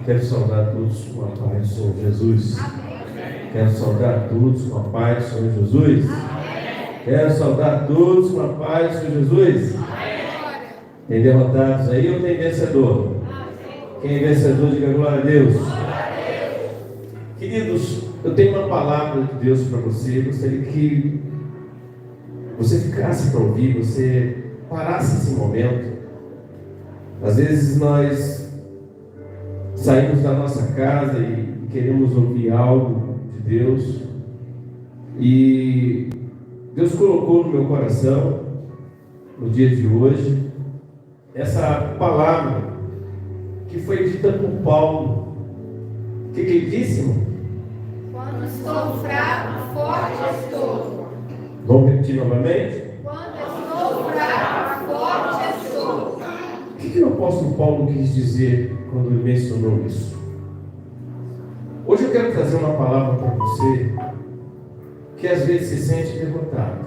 Quero saudar todos com a paz do Senhor Jesus. Amém. Quero saudar todos com a paz do Senhor Jesus. Amém. Quero saudar todos com a paz do Senhor Jesus. Amém. Tem derrotados aí ou tem vencedor? Amém. Quem é vencedor, diga glória a Deus. Glória a Deus. Queridos, eu tenho uma palavra de Deus para você. Gostaria que você ficasse para ouvir, você parasse esse momento. Às vezes nós saímos da nossa casa e queremos ouvir algo de Deus, e Deus colocou no meu coração, no dia de hoje, essa palavra que foi dita por Paulo. O que ele disse, irmão? Quando estou fraco, forte estou. Vamos repetir novamente? Quando estou fraco, forte estou. O que o apóstolo Paulo quis dizer quando ele mencionou isso? Hoje eu quero trazer uma palavra para você que às vezes se sente derrotado.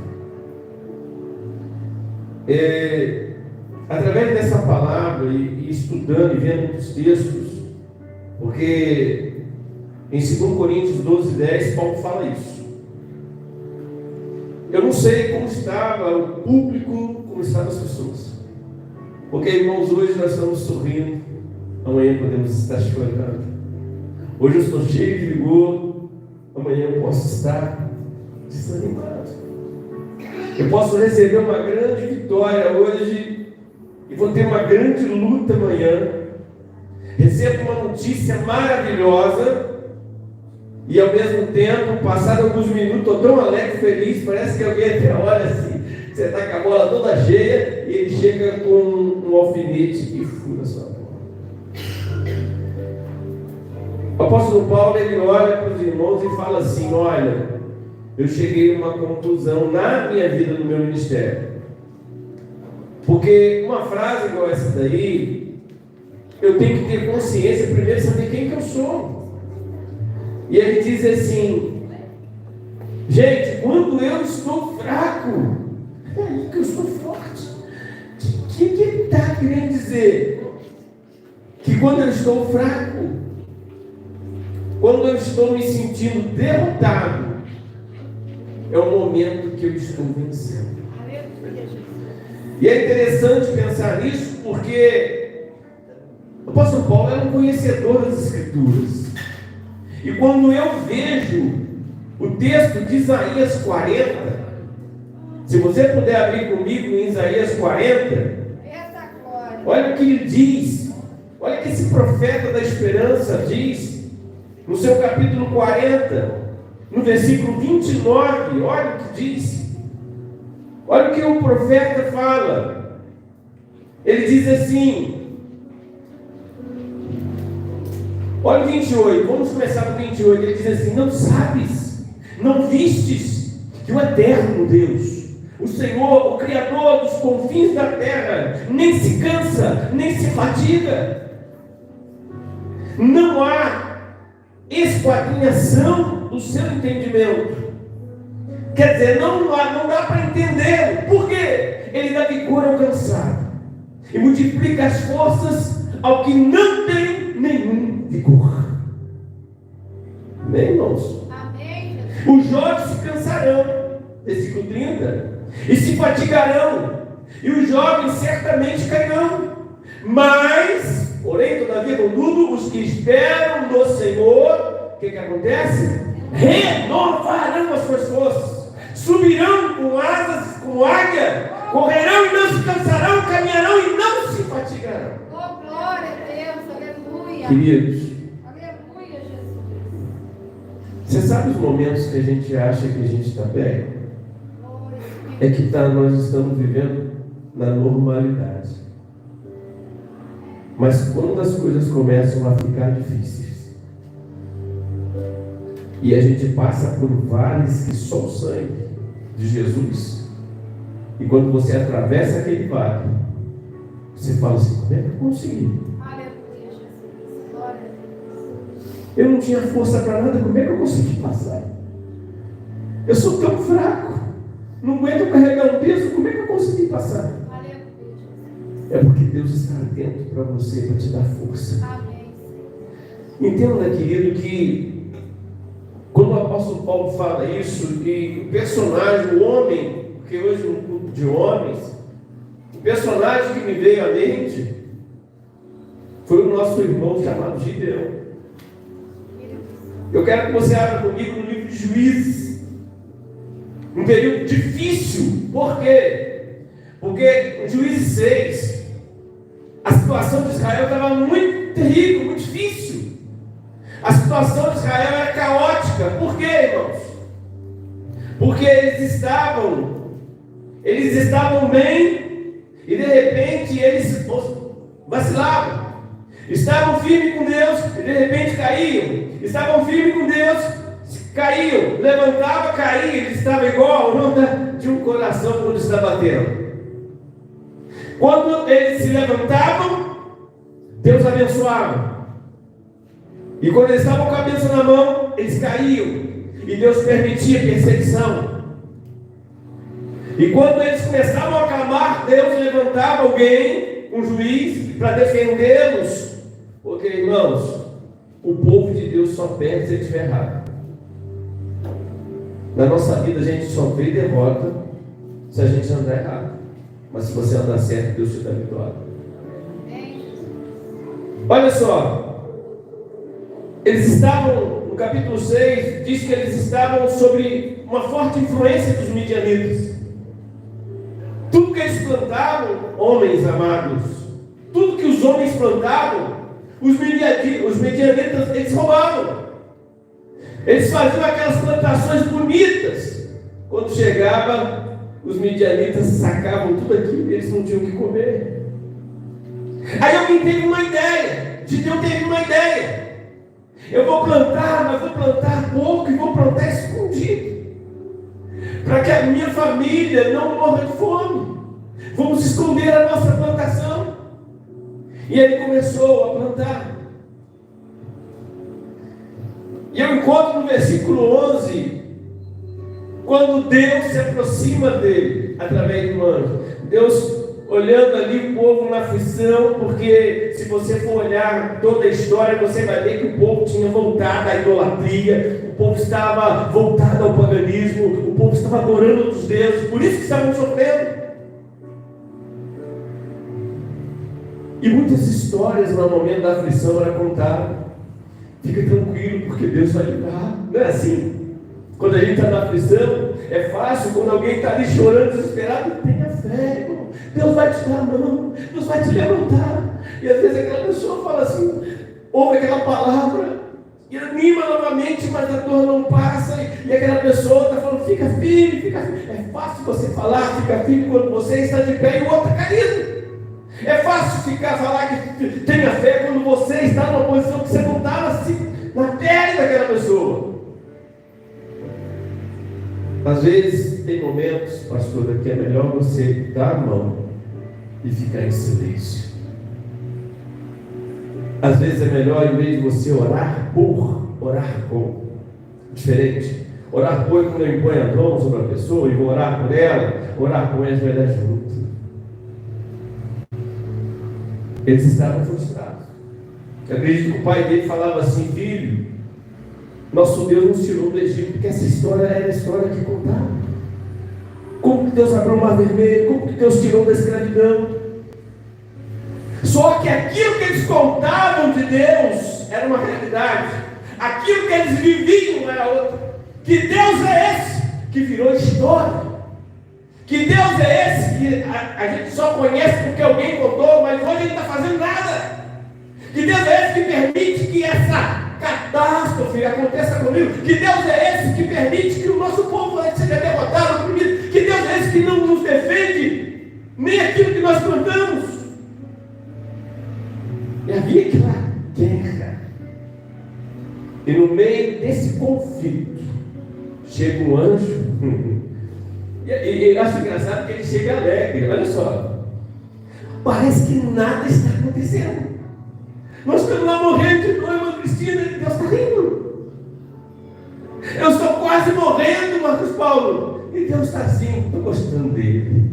Através dessa palavra e estudando e vendo muitos textos, porque em 2 Coríntios 12:10 Paulo fala isso. Eu não sei como estava o público, como estavam as pessoas. Porque, irmãos, hoje nós estamos sorrindo, amanhã podemos estar chorando. Hoje eu estou cheio de vigor, amanhã eu posso estar desanimado. Eu posso receber uma grande vitória hoje e vou ter uma grande luta amanhã. Recebo uma notícia maravilhosa e, ao mesmo tempo, passado alguns minutos, estou tão alegre, feliz, parece que alguém até olha assim. Você está com a bola toda cheia e ele chega com um alfinete e fura a sua bola. O apóstolo Paulo, ele olha para os irmãos e fala assim: olha, eu cheguei a uma conclusão na minha vida, no meu ministério. Porque uma frase igual essa daí, eu tenho que ter consciência primeiro de saber quem que eu sou. E ele diz assim: gente, quando eu estou fraco, é aí que eu sou forte. O que ele está querendo dizer? Que quando eu estou fraco, quando eu estou me sentindo derrotado, é o momento que eu estou vencendo. E é interessante pensar nisso, porque o apóstolo Paulo era um conhecedor das Escrituras. E quando eu vejo o texto de Isaías 40, se você puder abrir comigo em Isaías 40, olha o que ele diz, olha o que esse profeta da esperança diz, no seu capítulo 40, no versículo 29, olha o que diz, olha o que o profeta fala. Ele diz assim, olha o 28, vamos começar com o 28, ele diz assim: não sabes, não vistes que o eterno Deus, o Senhor, o Criador dos confins da terra, nem se cansa, nem se fatiga. Não há esquadrinhação do seu entendimento. Quer dizer, não dá para entender. Por quê? Ele dá vigor ao cansado e multiplica as forças ao que não tem nenhum vigor. Amém, irmãos? Amém. Os jovens se cansarão, versículo 30, e se fatigarão, e os jovens certamente cairão. Mas, porém, todavia, contudo, os que esperam no Senhor, o que acontece? Renovarão as suas forças, subirão com asas, como águia, correrão e não se cansarão, caminharão e não se fatigarão. Oh, glória a Deus, aleluia. Queridos, aleluia, Jesus. Você sabe os momentos que a gente acha que a gente está bem? É que nós estamos vivendo na normalidade. Mas quando as coisas começam a ficar difíceis e a gente passa por vales que só o sangue de Jesus, e quando você atravessa aquele vale, você fala assim: como é que eu consegui? Aleluia, Jesus. Glória a Deus. Eu não tinha força para nada, como é que eu consegui passar? Eu sou tão fraco, não aguento carregar um peso, como é que eu consegui passar? É porque Deus está atento para você, para te dar força. Amém. Entenda, querido, que quando o apóstolo Paulo fala isso, que o personagem, o homem, porque hoje é um grupo de homens, o personagem que me veio à mente foi o nosso irmão chamado Gideão. Eu quero que você abra comigo no livro de Juízes. Um período difícil. Por quê? Porque em Juízes 6, a situação de Israel estava muito terrível, muito difícil. A situação de Israel era caótica. Por quê, irmãos? Porque eles estavam bem e de repente eles vacilavam. Estavam firmes com Deus e de repente caíam. Estavam firmes com Deus, caíam. Levantava, caía. Eles estavam igual a onda de um coração quando está batendo. Quando eles se levantavam, Deus abençoava. E quando eles estavam com a bênção na mão, eles caíam. E Deus permitia perseguição. E quando eles começavam a clamar, Deus levantava alguém, um juiz, para defendê-los. Porque, irmãos, o povo de Deus só perde se ele estiver errado. Na nossa vida a gente só vê derrota se a gente andar errado. Mas se você andar certo, Deus te dá vitória. Olha só, eles estavam, no capítulo 6, diz que eles estavam sob uma forte influência dos midianitas. Tudo que eles plantavam, homens amados, tudo que os homens plantavam, os midianitas, eles roubavam. Eles faziam aquelas plantações bonitas. Quando chegava, os midianitas sacavam tudo aquilo e eles não tinham o que comer. Aí alguém teve uma ideia. Gideão teve uma ideia. Eu vou plantar, mas vou plantar pouco e vou plantar escondido, para que a minha família não morra de fome. Vamos esconder a nossa plantação. E ele começou a plantar. E eu encontro no versículo 11, quando Deus se aproxima dele, através do anjo. Deus olhando ali o povo na aflição, porque se você for olhar toda a história, você vai ver que o povo tinha voltado à idolatria, o povo estava voltado ao paganismo, o povo estava adorando outros deuses, por isso que estavam sofrendo. E muitas histórias no momento da aflição eram contadas. Fica tranquilo, porque Deus vai livrar. Não é assim? Quando a gente está na aflição, é fácil. Quando alguém está ali chorando, desesperado, tenha fé, irmão. Deus vai te dar a mão, Deus vai te levantar. E às vezes aquela pessoa fala assim, ouve aquela palavra e anima novamente, mas a dor não passa. E aquela pessoa está falando, fica firme, fica firme. É fácil você falar, fica firme quando você está de pé e o outro está caído. É fácil falar que tenha fé quando você está numa posição que você não estava assim, na pele daquela pessoa. Às vezes tem momentos, pastor, que é melhor você dar a mão e ficar em silêncio. Às vezes é melhor, em vez de você orar por, orar com. Diferente. Orar por quando eu imponho a mão sobre a pessoa e vou orar por ela, orar com ela vai dar junto. Eles estavam frustrados. Eu acredito que o pai dele falava assim, filho, nosso Deus nos tirou do Egito, porque essa história era a história que contava. Como que Deus abriu o mar vermelho, como que Deus tirou da escravidão. Só que aquilo que eles contavam de Deus era uma realidade. Aquilo que eles viviam era outra. Que Deus é esse que virou história? Que Deus é esse que a gente só conhece porque alguém contou, mas hoje ele não está fazendo nada? Que Deus é esse que permite que essa catástrofe aconteça comigo? Que Deus é esse que permite que o nosso povo seja derrotado comigo? Que Deus é esse que não nos defende nem aquilo que nós plantamos? E havia aquela guerra. E no meio desse conflito chega um anjo. E eu acho engraçado que ele chega alegre. Olha só, parece que nada está acontecendo. Nós estamos lá morrendo de dor, irmã Cristina, e Deus está rindo. Eu estou quase morrendo, Marcos Paulo, e Deus está assim, estou gostando dele.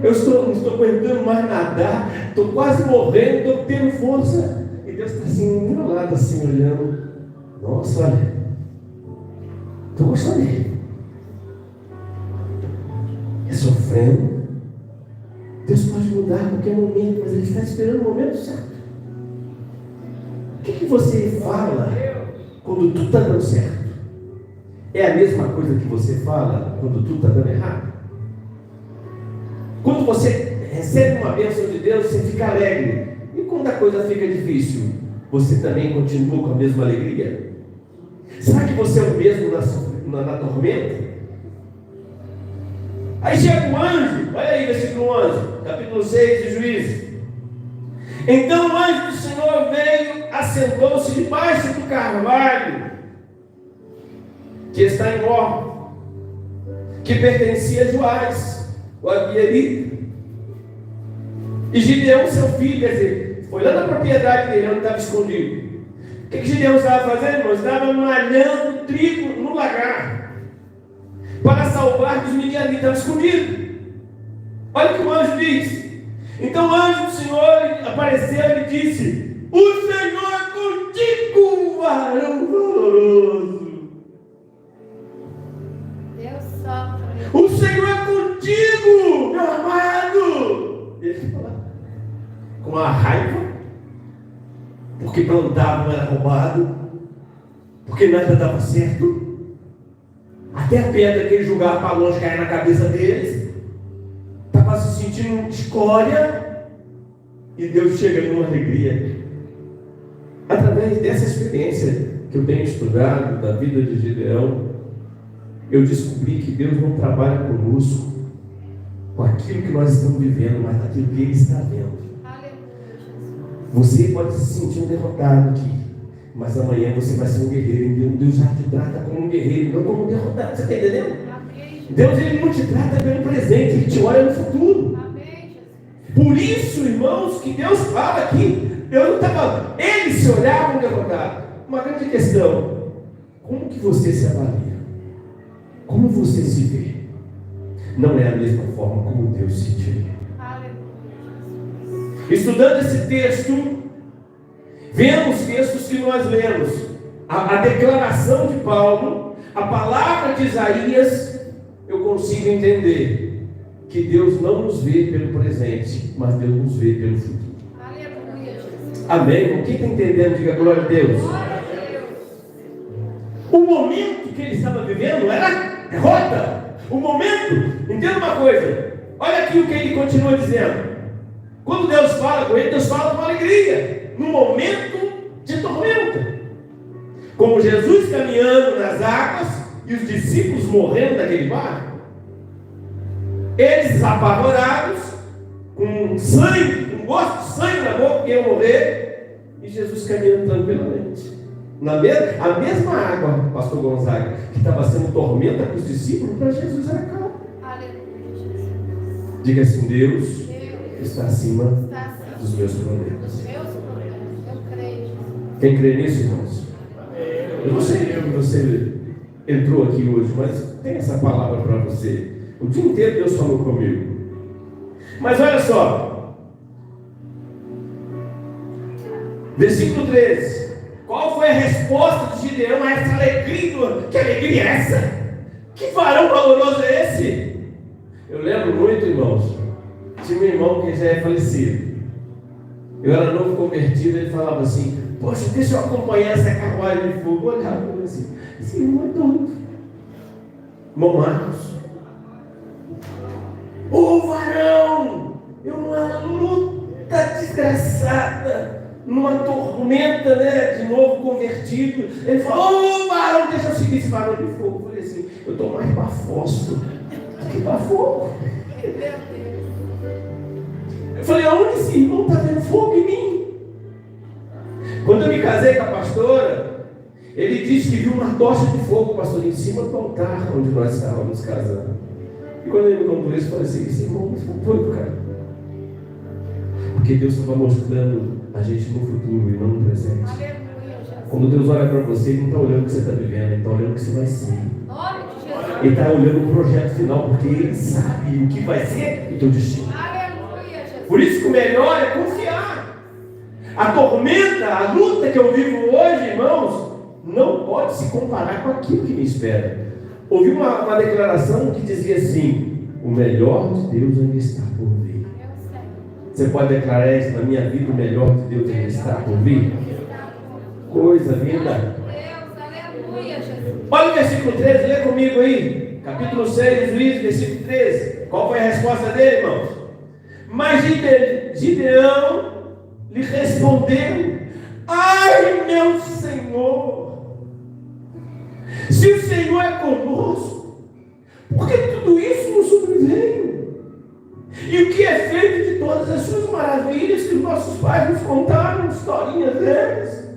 Eu não estou aguentando mais nadar, estou quase morrendo, estou tendo força. E Deus está assim, do meu lado, assim, olhando. Nossa, olha, estou gostando dele. É sofrendo. Deus pode mudar a qualquer momento, mas Ele está esperando o momento certo. O que você fala quando tudo está dando certo? É a mesma coisa que você fala quando tudo está dando errado? Quando você recebe uma bênção de Deus, você fica alegre. E quando a coisa fica difícil, você também continua com a mesma alegria? Será que você é o mesmo na tormenta? Aí chega o anjo, olha aí, versículo 11, capítulo 6 de Juízes. Então o anjo do Senhor veio, assentou-se debaixo do carvalho, que está em Mor, que pertencia a Joás, o Abielita. E Gideão, seu filho, quer dizer, foi lá na propriedade dele, onde estava escondido. O que Gideão estava fazendo, irmãos? Estava malhando trigo no lagar, para salvar dos midianitas, estava escondido. Olha o que o anjo diz. Então o anjo do Senhor apareceu e disse: o Senhor é contigo, varão valoroso. Deus sofre. O Senhor é contigo, meu amado. Deixa eu falar. Com a raiva, porque plantava não era roubado, porque nada dava certo. Até a pedra que ele jogava para longe cair na cabeça deles. Estava se sentindo escória. E Deus chega numa alegria. Através dessa experiência que eu tenho estudado da vida de Gideão, eu descobri que Deus não trabalha conosco com aquilo que nós estamos vivendo, mas aquilo que Ele está vendo. Você pode se sentir um derrotado aqui, mas amanhã você vai ser um guerreiro. Deus já te trata como um guerreiro, não como um derrotado. Você está entendendo? Deus, Ele não te trata pelo presente, Ele te olha no futuro. Por isso, irmãos, que Deus fala aqui, Deus não está falando, Ele se olhava um derrotado. Uma grande questão: como que você se avalia? Como você se vê? Não é a mesma forma como Deus se te vê. Estudando esse texto, vemos textos que nós lemos, a declaração de Paulo, a palavra de Isaías, eu consigo entender que Deus não nos vê pelo presente, mas Deus nos vê pelo futuro. Amém? Quem está entendendo, diga glória a Deus. O momento que ele estava vivendo era derrota. O momento, entenda uma coisa, olha aqui o que ele continua dizendo. Quando Deus fala com ele, Deus fala com alegria, no momento de tormenta. Como Jesus caminhando nas águas e os discípulos morrendo naquele barco, eles apavorados, com sangue, com gosto de sangue na boca, que iam morrer, e Jesus caminhando tranquilamente. A mesma água, pastor Gonzaga, que estava sendo tormenta para os discípulos, para Jesus era calma. Diga assim: Deus está acima dos meus problemas. Quem crê nisso, irmãos? Eu não sei que você entrou aqui hoje, mas tem essa palavra para você. O dia inteiro Deus falou comigo. Mas olha só, versículo 13. Qual foi a resposta de Gideão a essa alegria? Que alegria é essa? Que varão valoroso é esse? Eu lembro muito, irmãos, tinha um irmão que já é falecido. Eu era novo convertido, ele falava assim: poxa, deixa eu acompanhar essa carruagem de fogo. Eu olhava assim: esse irmão é doido. Irmão Marcos: ô varão, eu numa luta desgraçada, numa tormenta, né, de novo convertido. Ele falou: ô varão, deixa eu seguir esse varão de fogo. Eu falei assim: eu estou mais para fósforo do que para fogo. Eu falei: aonde esse irmão está vendo fogo em mim? Quando eu me casei com a pastora, ele disse que viu uma tocha de fogo, pastor, em cima do altar onde nós estávamos casando. E quando ele me contou isso, eu falei assim: esse irmão foi doido, cara. Porque Deus estava mostrando a gente no futuro e não no presente. Quando Deus olha para você, Ele não está olhando o que você está vivendo, Ele está olhando o que você vai ser. Ele está olhando o projeto final, porque ele sabe o que vai ser o teu destino. Aleluia, Jesus. Por isso que o melhor é confiar. A tormenta, a luta que eu vivo hoje, irmãos, não pode se comparar com aquilo que me espera. Ouvi uma declaração que dizia assim: o melhor de Deus ainda está por vir. Você pode declarar isso na minha vida: o melhor de Deus ainda está por vir? Coisa linda. Olha o versículo 13, lê comigo aí. Capítulo 6, Juízes, versículo 13. Qual foi a resposta dele, irmãos? Mas Gideão lhe respondeu: ai, meu Senhor, se o Senhor é conosco, por que tudo isso nos sobreveio? E o que é feito de todas as suas maravilhas que os nossos pais nos contaram, historinhas deles,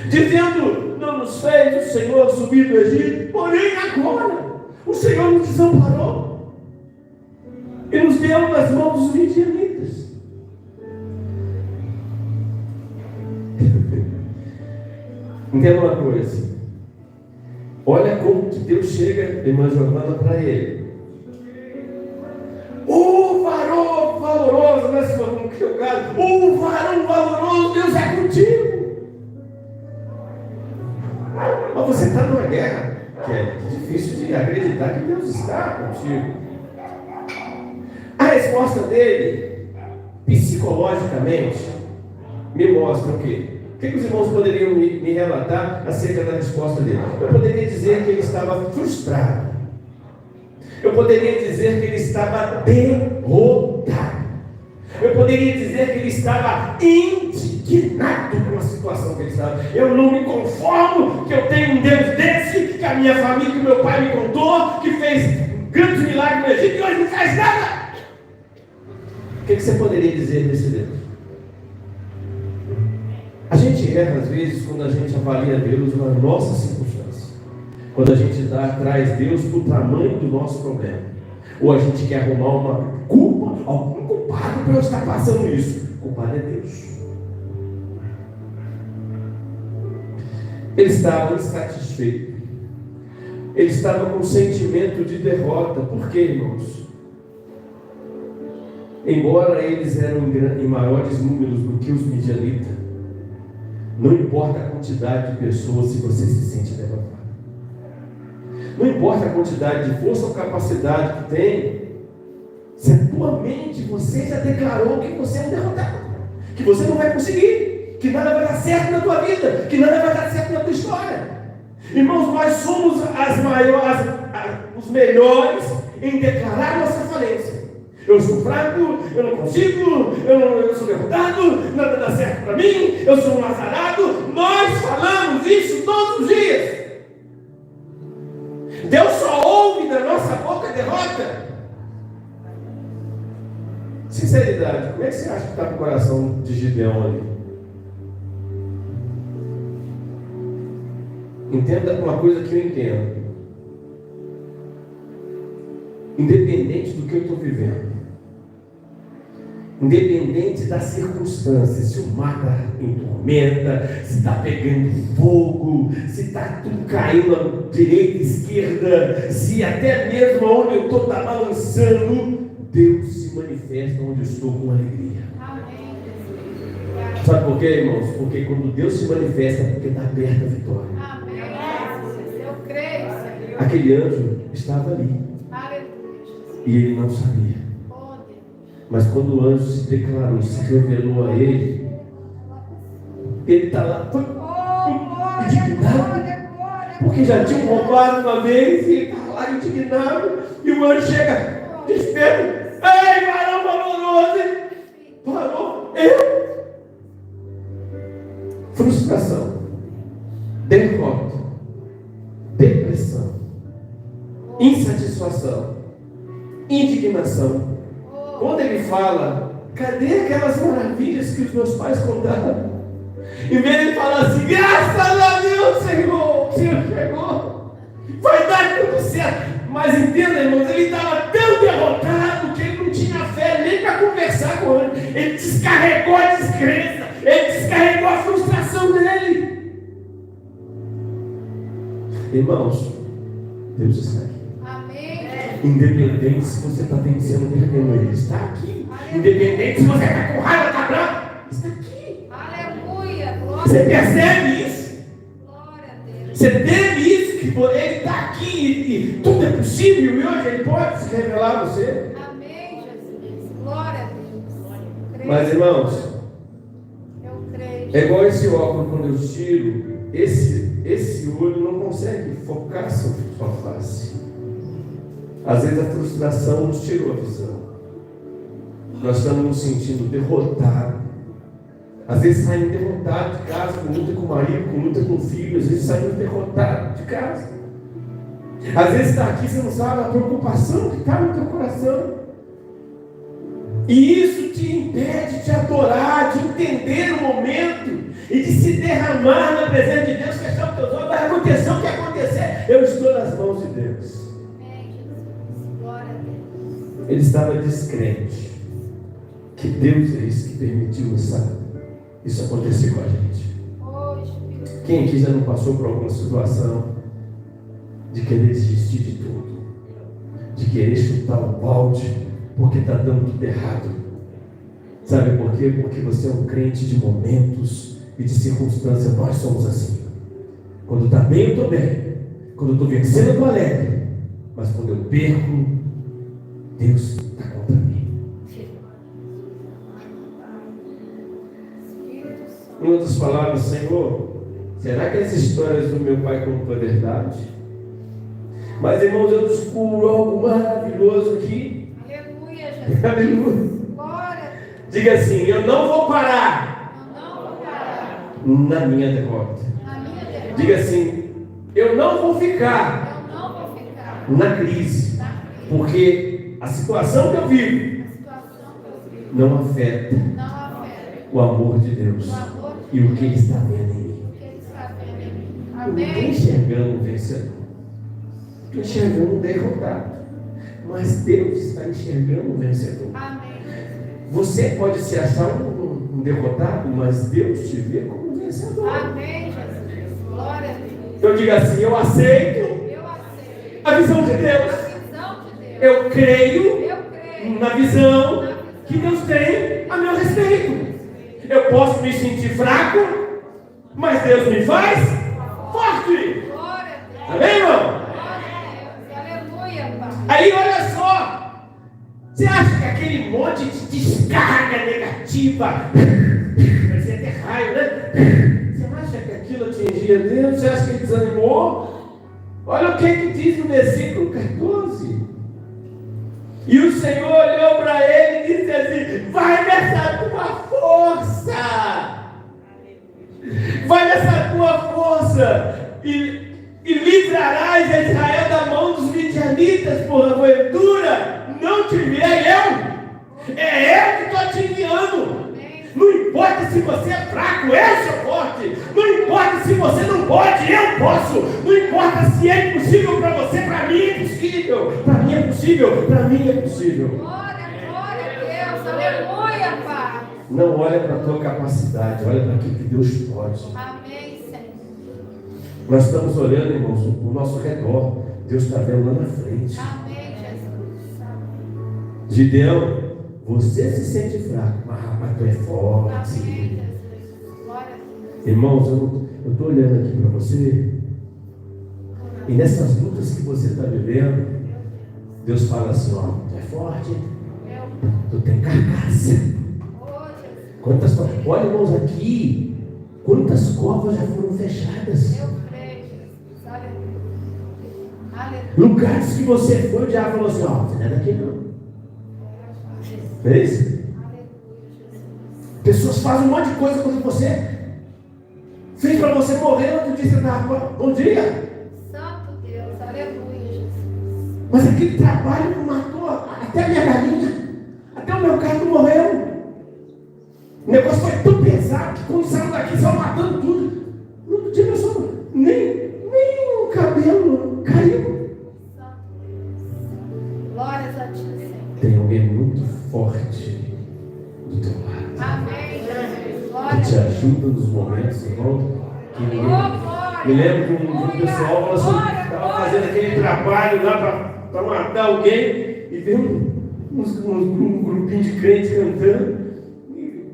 dizendo: não nos fez o Senhor subir do Egito, porém agora o Senhor nos desamparou e nos deu nas mãos dos midianitas. Entenda uma coisa. Olha como que Deus chega, irmã Giovana, para ele. O varão valoroso, né, senhor? Como que eu caso? O varão valoroso, Deus é contigo. Mas você está numa guerra que é difícil de acreditar que Deus está contigo. A resposta dele, psicologicamente, me mostra o quê? O que os irmãos poderiam me relatar acerca da resposta dele? Eu poderia dizer que ele estava frustrado. Eu poderia dizer que ele estava derrotado. Eu poderia dizer que ele estava indignado com a situação que ele estava. Eu não me conformo que eu tenho um Deus desse, que a minha família, que meu pai me contou, que fez grandes milagres no Egito e hoje não faz nada. O que você poderia dizer desse Deus? A gente erra às vezes quando a gente avalia Deus na nossa circunstância. Quando a gente traz Deus para o tamanho do nosso problema. Ou a gente quer arrumar uma culpa, algum culpado para eu estar passando isso. O culpado é Deus. Ele estava insatisfeito. Ele estava com um sentimento de derrota. Por quê, irmãos? Embora eles eram em maiores números do que os midianitas, não importa a quantidade de pessoas, se você se sente derrotado. Não importa a quantidade de força ou capacidade que tem, se a tua mente, você já declarou que você é um derrotado, que você não vai conseguir, que nada vai dar certo na tua vida, que nada vai dar certo na tua história. Irmãos, nós somos os melhores em declarar nossa falência. Eu sou fraco, eu não consigo, eu sou derrotado, nada dá certo para mim, eu sou um azarado. Nós falamos isso todos os dias. Deus só ouve da nossa boca derrota. Sinceridade, como é que você acha que está o coração de Gideão ali? Entenda uma coisa que eu entendo. Independente do que eu estou vivendo, independente das circunstâncias, se o mar está em tormenta, se está pegando fogo, se está tudo caindo à direita, esquerda, se até mesmo onde eu estou está balançando, Deus se manifesta onde eu estou com alegria. Amém. Sabe por quê, irmãos? Porque quando Deus se manifesta, é porque está aberta a vitória. Amém. Eu creio, Senhor. Aquele anjo estava ali. Aleluia. E ele não sabia. Mas quando o anjo se declarou, se revelou a ele, ele está lá indignado, porque já tinham roubado uma vez, e ele está lá indignado, e o anjo chega, desespero: ei, varão valoroso, parou, eu. Frustração, derrota, depressão, insatisfação, indignação. Quando ele fala: cadê aquelas maravilhas que os meus pais contaram? Em vez de ele falar assim: graças a Deus, Senhor, o Senhor chegou, vai dar tudo certo. Mas entenda, irmãos, ele estava tão derrotado que ele não tinha fé nem para conversar com ele. Ele descarregou a descrença, ele descarregou a frustração dele. Irmãos, Deus está aqui. Amém. Independente se você está vencendo vergonha, Ele está aqui. Independente se você está com raiva, está bravo, está aqui. Aleluia. Glória Você percebe isso? Glória a Deus. Você teme isso? Que Ele está aqui e tudo é possível e hoje Ele pode se revelar a você. Amém, Jesus. Glória a Deus. Creio. Mas, irmãos, Eu creio. é igual esse óculos, quando eu tiro, esse olho não consegue focar sua face. Às vezes a frustração nos tirou a visão. Nós estamos nos sentindo derrotados. Às vezes saímos derrotados de casa, com luta com o marido, com luta com o filho. Às vezes saímos derrotados de casa. Às vezes está aqui, você não sabe a preocupação que está no teu coração. E isso te impede de adorar, de entender o momento e de se derramar na presença de Deus, fechar os teus olhos, vai acontecer o que acontecer. Eu estou nas mãos de Deus. Amém, Jesus. Glória a Deus. Ele estava descrente que Deus é esse que permitiu isso acontecer com a gente. Oh, Espírito. Quem aqui já não passou por alguma situação de querer desistir de tudo, de querer chutar o balde porque está dando tudo errado? Sabe por quê? Porque você é um crente de momentos e de circunstâncias. Nós somos assim. Quando está bem, eu estou bem. Quando eu estou vencendo, eu estou alegre. Mas quando eu perco, Deus está contra mim. Em outras palavras, Senhor, será que as histórias do meu pai contam a verdade? Mas, irmãos, eu descubro algo maravilhoso aqui. Aleluia, Jesus. Aleluia. Glória. Diga assim: eu não vou parar Eu não vou parar na minha derrota. na minha derrota. Diga assim: eu não vou ficar Eu não vou ficar na crise, na crise. porque a situação que eu vivo A situação que eu vivo não afeta não afeta o amor de Deus o amor e o que Ele está vendo em mim. que Ele está vendo em mim. Eu não estou Amém. enxergando um vencedor, estou enxergando um derrotado, mas Deus está enxergando um vencedor. Amém. Você pode se achar um derrotado, mas Deus te vê como um vencedor. Amém, Jesus. Glória a Deus. Então diga assim: eu aceito Eu aceito a visão de a Deus. visão de Deus. Eu creio Eu creio na visão que Deus tem a meu respeito. Eu posso me sentir fraco, mas Deus me faz forte. Glória a Deus. Amém, irmão? Glória a Deus. Aleluia, Pai. Aí olha só. Você acha que aquele monte de descarga negativa, parecia até raio, né? Você acha que aquilo atingia Deus? Você acha que ele desanimou? Olha o que diz no versículo 14. E o Senhor olhou para ele e disse assim: vai nessa tua força, vai nessa tua força e livrarás a Israel da mão dos midianitas, porventura não te enviei eu? É eu que estou te enviando. Não importa se você é fraco, eu sou forte. Não importa se você não pode, eu posso. Não importa se é impossível para você, para mim é possível. Para mim é possível, para mim é possível. Glória a Deus. Aleluia, Pai. Não olha para a tua capacidade, olha para aquilo que Deus pode. Amém, Senhor. Nós estamos olhando, irmãos, o nosso redor. Deus está vendo lá na frente. Amém, Jesus. Gideão, você se sente fraco, mas rapaz, tu é forte. Amém, Jesus. Glória a Deus. Irmãos, eu estou olhando aqui para você, e nessas lutas que você está vivendo, Deus fala assim: ó, tu é forte, tu tem carcaça. Quantas, olha, irmãos, aqui, quantas covas já foram fechadas? Eu creio, Jesus. Aleluia. Aleluia. Lugares que você foi, o diabo falou assim: ó, você não é daqui não. Fez? Aleluia, Jesus. Pessoas fazem um monte de coisa quando você fez para você morrer, outro dia você estava, bom dia. Santo Deus. Aleluia, Jesus. Mas aquele trabalho não matou até a minha galinha, até o meu carro morreu. O negócio foi tão pesado que quando saiu daqui, saiu matando tudo. No outro dia, pessoal, nem o cabelo caiu. Santo Deus. Glórias a ti, Senhor. Tem alguém muito forte do teu lado, Amém, Jesus. que Glória te a Deus. ajuda nos momentos, irmão, que Oh, ninguém. glória. Me lembro de um pessoal estava fazendo aquele trabalho lá para matar alguém e veio um grupinho de crentes cantando. E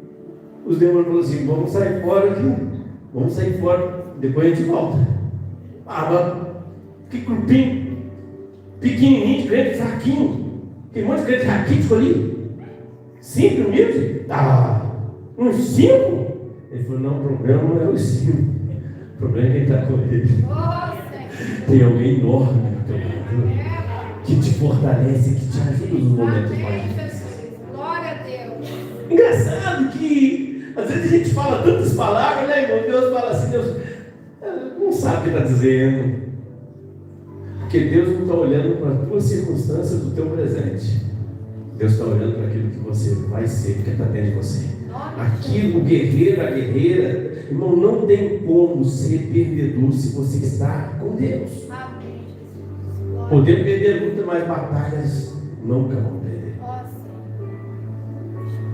os demônios falaram assim: vamos sair fora aqui, vamos sair fora, depois a gente volta. Mas que grupinho pequenininho de crente, fraquinho, tem um monte de crente raquítico ali, simples, humilde. Uns 5? Ele falou: não, o problema não é os 5. O problema é quem está com ele. Tem alguém enorme no teu lado que te fortalece, que te ajuda nos momentos mais difíceis. Glória a Deus. Engraçado que às vezes a gente fala tantas palavras, né, irmão? Deus fala assim, Deus não sabe o que está dizendo. Porque Deus não está olhando para as tuas circunstâncias do teu presente. Deus está olhando para aquilo que você vai ser, porque está dentro de você. Aquilo, o guerreiro, a guerreira, irmão, não tem como ser perdedor se você está com Deus. Podemos perder luta, mas batalhas nunca vão perder.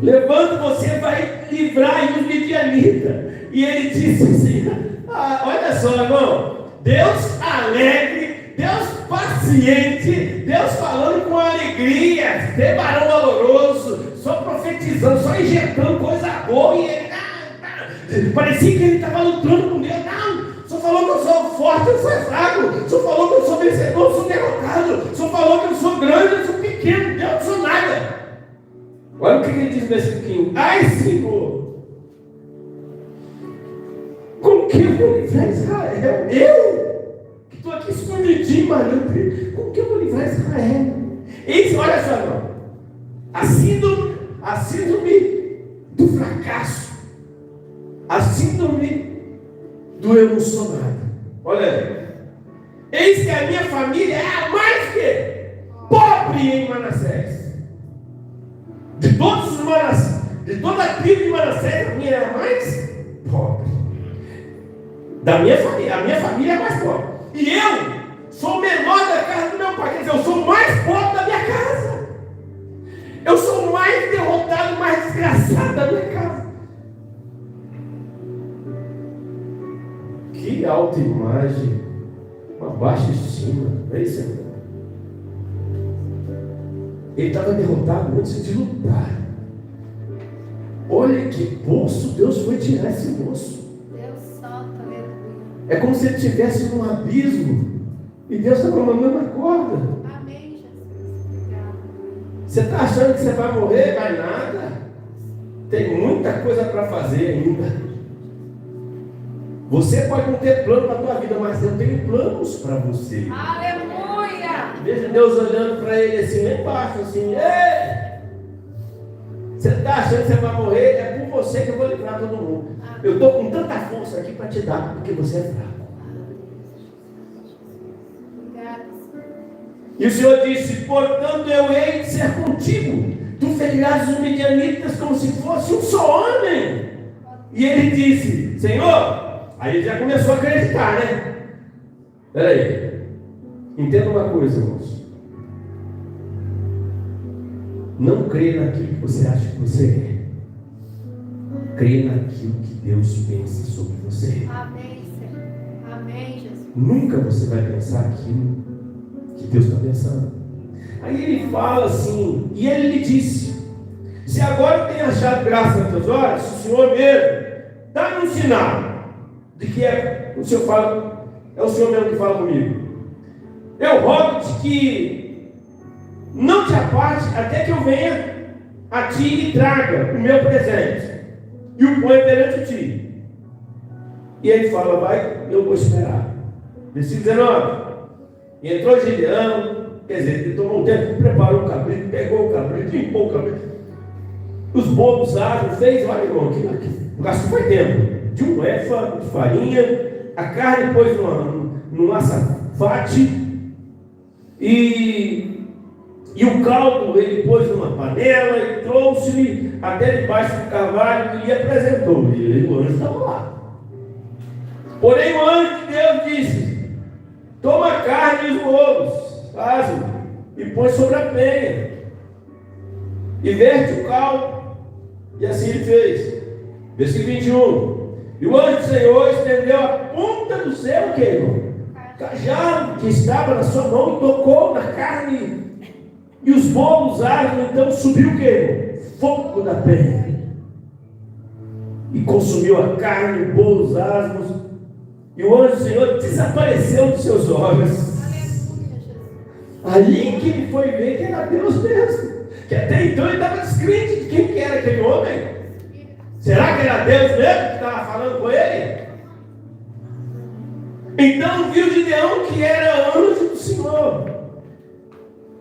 Levando você vai livrar os midianitas. E ele disse assim: olha só, irmão, Deus alegre, Deus paciente, Deus falando com alegria, ser varão valoroso, só profetizando, só injetando coisa boa, e ele parecia que ele estava lutando com Deus. Não, só falou que eu sou forte, eu sou fraco, só falou que eu sou vencedor, eu sou derrotado, só falou que eu sou grande, eu sou pequeno, eu não sou nada. Olha o que ele diz nesse pouquinho: ai, Senhor, com que eu vou livrar Israel? Eu, que estou aqui escondidinho, mano, com que eu vou livrar Israel? Isso, olha só, irmão, a síndrome do fracasso, a síndrome do emocionado. Olha aí, eis que a minha família é a mais que pobre em Manassés. De todos os Manassés, de toda a tribo de Manassés, a minha é a mais pobre. Da minha família, a minha família é a mais pobre. E eu sou o menor da casa do meu pai. Quer dizer, eu sou o mais pobre da minha casa. Eu sou o mais derrotado, mais desgraçado da minha casa. Que autoimagem, uma baixa estima. É isso aí. Ele estava derrotado antes de lutar. Olha que bolso Deus foi tirar esse moço. Deus santo, aleluia. É como se ele estivesse num abismo e Deus estava mandando a corda. Amém, Jesus. Obrigado. Você está achando que você vai morrer? Vai nada. Tem muita coisa para fazer ainda. Você pode não ter plano para a tua vida, mas eu tenho planos para você. Aleluia. Veja Deus olhando para ele assim, lá embaixo, assim: ei! Você está achando que você vai morrer? É por você que eu vou livrar todo mundo. Eu estou com tanta força aqui para te dar, porque você é fraco. Obrigada. E o Senhor disse: portanto eu hei de ser contigo. Tu ferirás os midianitas como se fosse um só homem. E ele disse: Senhor. Aí ele já começou a acreditar, né? Peraí. Entenda uma coisa, irmãos. Não creia naquilo que você acha que você é. Creia naquilo que Deus pensa sobre você. Amém, Senhor. Amém, Jesus. Nunca você vai pensar aquilo que Deus está pensando. Aí ele fala assim, e ele lhe disse: se agora eu tenho achado graça nas tuas olhos, se o Senhor mesmo dá-me um sinal de que o Senhor fala, é o Senhor mesmo que fala comigo. Eu rogo-te que não te aparte até que eu venha a ti e traga o meu presente e o ponha perante ti. E ele fala: vai, eu vou esperar. Versículo 19. E entrou Gideão, quer dizer, ele tomou um tempo, preparou o cabrito, pegou o cabrito, limpou o cabrito, os bobos, asas, fez, olha, irmão, o gasto foi tempo. De um éfa de farinha, a carne pôs no açafate, e o caldo ele pôs numa panela e trouxe-lhe até debaixo do cavalo e lhe apresentou. E o anjo estava lá. Porém o anjo de Deus disse: toma a carne e os bolos, faz-o, e põe sobre a penha, e verte o caldo. E assim ele fez. Versículo 21. E o anjo do Senhor estendeu a ponta do seu cajado que estava na sua mão e tocou na carne. E os bolos árvores, então subiu o quê? Fogo da terra. E consumiu a carne, os bolos árvores. E o anjo do Senhor desapareceu dos seus olhos. Aí que ele foi ver que era Deus mesmo. Que até então ele estava descrente de quem que era aquele homem. Será que era Deus mesmo que estava falando com ele? Então viu Gideão que era anjo do Senhor.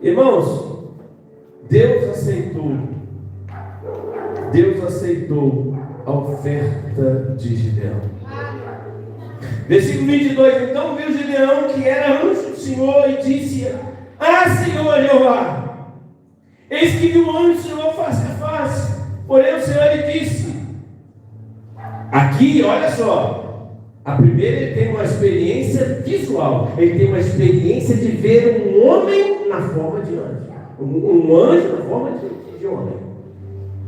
Irmãos, Deus aceitou a oferta de Gideão. Versículo 22. Então viu Gideão que era anjo do Senhor e disse: Ah, Senhor Jeová, eis que vi o anjo do Senhor face a face. Porém o Senhor lhe disse. Aqui, olha só, a primeira ele tem uma experiência visual, ele tem uma experiência de ver um homem na forma de anjo, um anjo na forma de homem,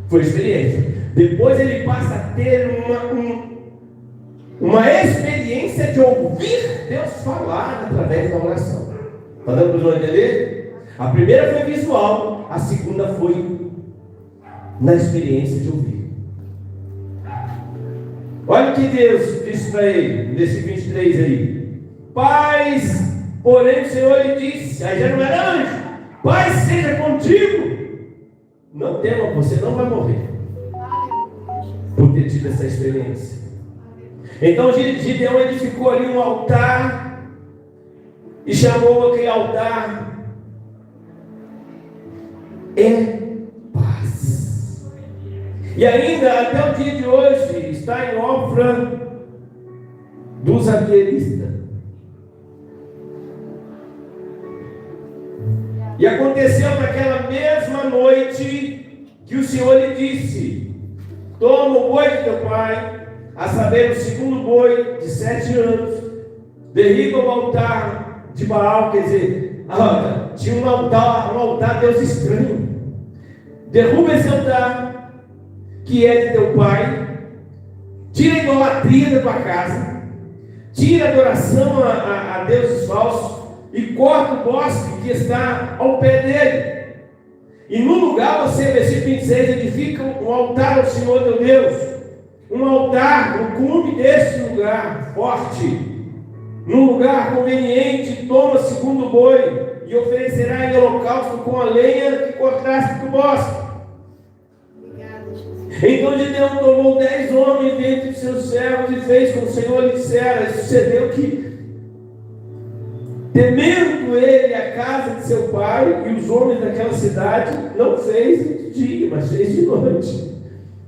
foi experiência. Depois ele passa a ter uma experiência de ouvir Deus falar através da oração. Está dando para entender? A primeira foi visual, a segunda foi na experiência de ouvir. Olha o que Deus disse para ele, nesse 23 aí. Paz, porém o Senhor lhe disse, aí já não era anjo, paz seja contigo. Não tema, você não vai morrer por ter tido essa experiência. Então Gideão edificou ali um altar e chamou aquele altar paz. E ainda até o dia de hoje está em Ofra dos Zaqueristas. E aconteceu naquela mesma noite que o Senhor lhe disse: toma o boi de teu pai, a saber, o segundo boi de 7 anos, derriba o altar de Baal, quer dizer, tinha um altar a Deus estranho. Derruba esse altar, que é de teu pai, tira a idolatria da tua casa, tira a adoração a deuses falsos e corta o bosque que está ao pé dele. E no lugar você, versículo 26, edifica um altar ao Senhor teu Deus, um altar no cume desse lugar forte, num lugar conveniente. Toma segundo boi e oferecerá em holocausto com a lenha que cortaste do bosque. Então Gideão tomou 10 homens dentre os seus servos e fez como o Senhor lhe dissera. E sucedeu que, temendo ele a casa de seu pai e os homens daquela cidade, não fez de dia, mas fez de noite.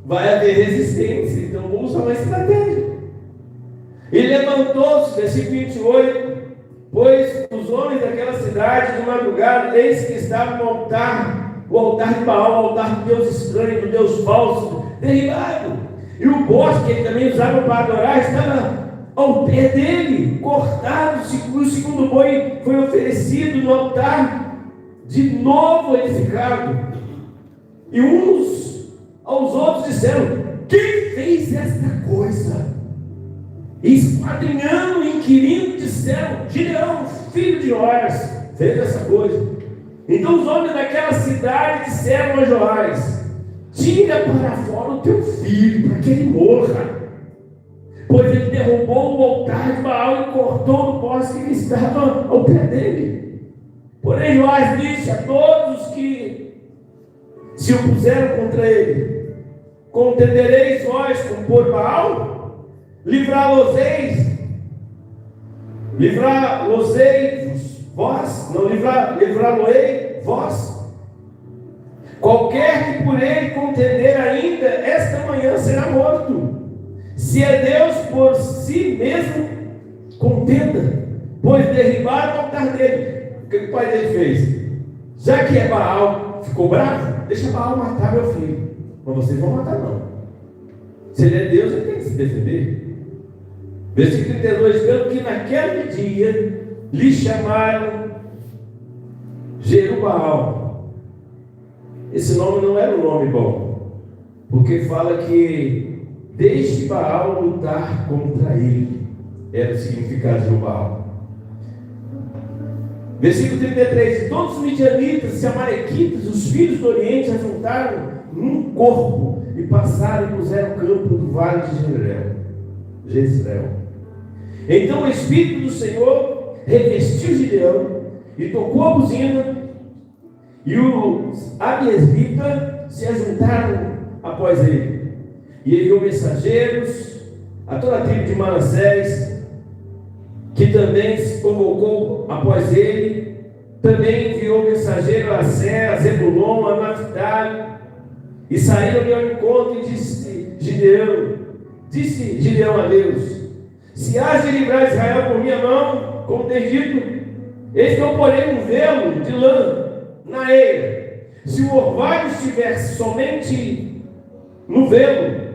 Vai haver resistência, então vou usar uma estratégia. E levantou-se, versículo 28, pois os homens daquela cidade de madrugada, eis que estava no altar, o altar de Baal, o altar do Deus estranho, do Deus falso, derribado. E o bosque que ele também usava para adorar estava ao pé dele, cortado. O segundo boi foi oferecido no altar, de novo edificado. E uns aos outros disseram: quem fez esta coisa? E esquadrinhando, inquirindo, disseram: Gideão, filho de Joás, fez essa coisa. Então os homens daquela cidade disseram a Joás: tira para fora o teu filho, para que ele morra. Pois ele derrubou o altar de Baal e cortou o bosque que estava ao pé dele. Porém Joás disse a todos os que se opuseram contra ele: contendereis vós com por Baal? Livrá-los-eis vós? Não livrá-lo-ei vós? Qualquer que por ele contender ainda, esta manhã será morto. Se é Deus por si mesmo, contenda, pois derribaram o altar dele. O que o pai dele fez? Já que é Baal, ficou bravo? Deixa Baal matar meu filho. Mas vocês vão matar não. Se ele é Deus, ele tem que se defender. Versículo 32, pelo que naquele dia lhe chamaram Jerubbaal. Esse nome não era um nome bom, porque fala que deixe Baal lutar contra ele. Era o significado de Baal. Versículo 33. E todos os midianitas e amalequitas, os filhos do Oriente, ajuntaram num corpo e passaram e puseram campo do vale de Jezreel. Então o Espírito do Senhor revestiu Gideão e tocou a buzina, e os abiesitas se ajuntaram após ele. E enviou mensageiros a toda a tribo de Manassés, que também se convocou após ele. Também enviou mensageiro a Assé, a Zebulon, a Naphtali, e saíram ao encontro e disse Gideão a Deus: se hás de livrar Israel por minha mão, como tem dito, eis que eu porei um velo de lã na eira. Se o orvalho estivesse somente no velo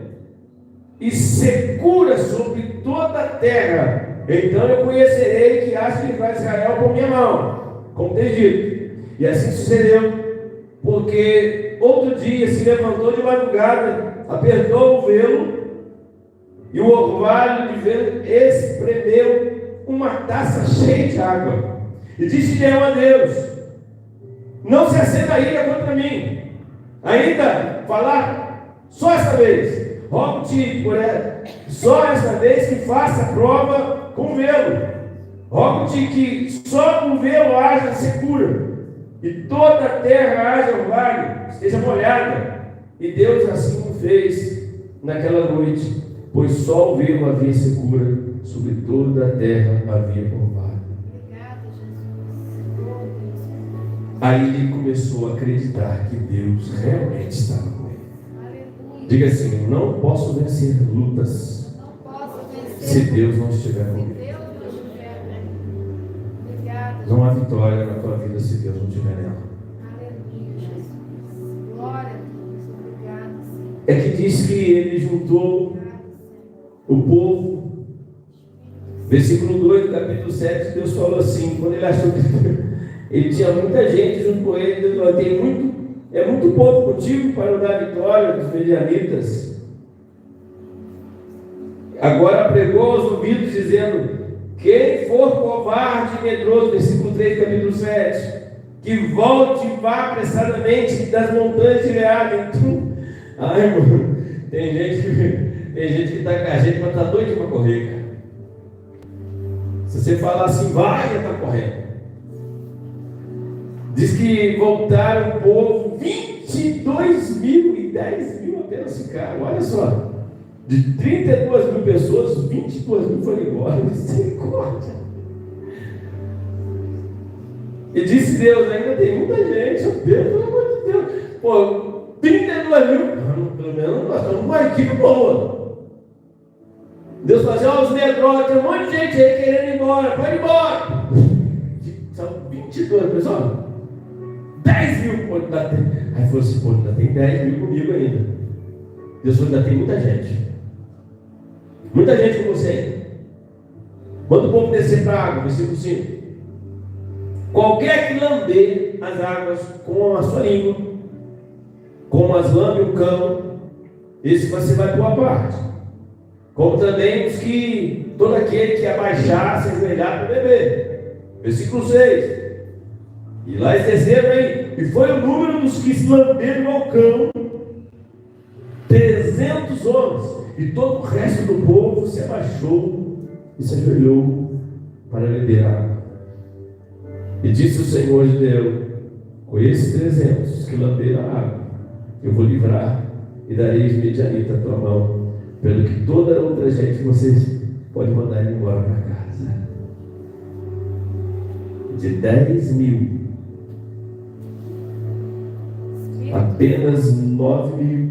e secura sobre toda a terra, então eu conhecerei que hás de livrar Israel por minha mão, como tem dito. E assim sucedeu, porque outro dia se levantou de madrugada, apertou o velo, e o orvalho de velo espremeu uma taça cheia de água. E disse Gideão a Deus: não se acenda a ira contra mim, ainda falar só esta vez. Rogo-te, só esta vez, que faça prova com velo. Rogo-te que só no velo haja secura, e toda a terra haja orvalho, esteja molhada. E Deus assim o fez naquela noite, pois só o velo havia secura, sobre toda a terra havia orvalho. Obrigada, Jesus. Aí ele começou a acreditar que Deus realmente estava com ele. Aleluia. Diga assim: não posso vencer lutas Não posso vencer se Deus não estiver se comigo. Deus não estiver comigo. Obrigada, Não há vitória na tua vida se Deus não estiver nela. Aleluia, Jesus. Glória a Deus. Obrigada, Senhor. É que diz que ele juntou Obrigada, Senhor. o povo. Versículo 2 do capítulo 7, Deus falou assim, quando ele achou que ele tinha muita gente junto com ele, Deus falou: é muito pouco contigo para eu dar vitória dos medianitas. Agora pregou aos ouvidos, dizendo: quem for covarde e medroso, versículo 3 do capítulo 7, que volte e vá apressadamente das montanhas de Gileade. Ai, irmão, tem gente que está com a gente para estar doido para correr, cara. Se você falar assim, vai, já está correndo. Diz que voltaram o povo, 22 mil e 10 mil apenas ficaram. Olha só, de 32 mil pessoas, 22 mil foram embora. Misericórdia. E disse Deus: ainda tem muita gente, oh Deus, pelo amor de Deus. Pô, 32 mil, pelo menos nós estamos com uma equipe boa. Deus falou assim: ó, os medrosos, tem um monte de gente aí querendo ir embora, pode ir embora. São 22, pessoal. 10 mil, pô, ainda tem. Aí falou assim: pô, ainda tem 10 mil comigo ainda. Deus falou: ainda tem muita gente. Muita gente com você ainda. Manda o povo descer para a água, versículo 5. Qualquer que lamber as águas com a sua língua, como as lambe o cão, esse você vai por uma parte. Como também todo aquele que abaixar, se ajoelhar para beber. Versículo 6. E lá eles desceram aí, e foi o número dos que se lamberam ao cão, 300 homens, e todo o resto do povo se abaixou e se ajoelhou para beber água. E disse o Senhor de Deus: com esses 300 que lamberam a água, eu vou livrar e darei os medianitas à tua mão, pelo que toda outra gente vocês podem mandar ir embora para casa. De 10 mil, apenas 9 mil,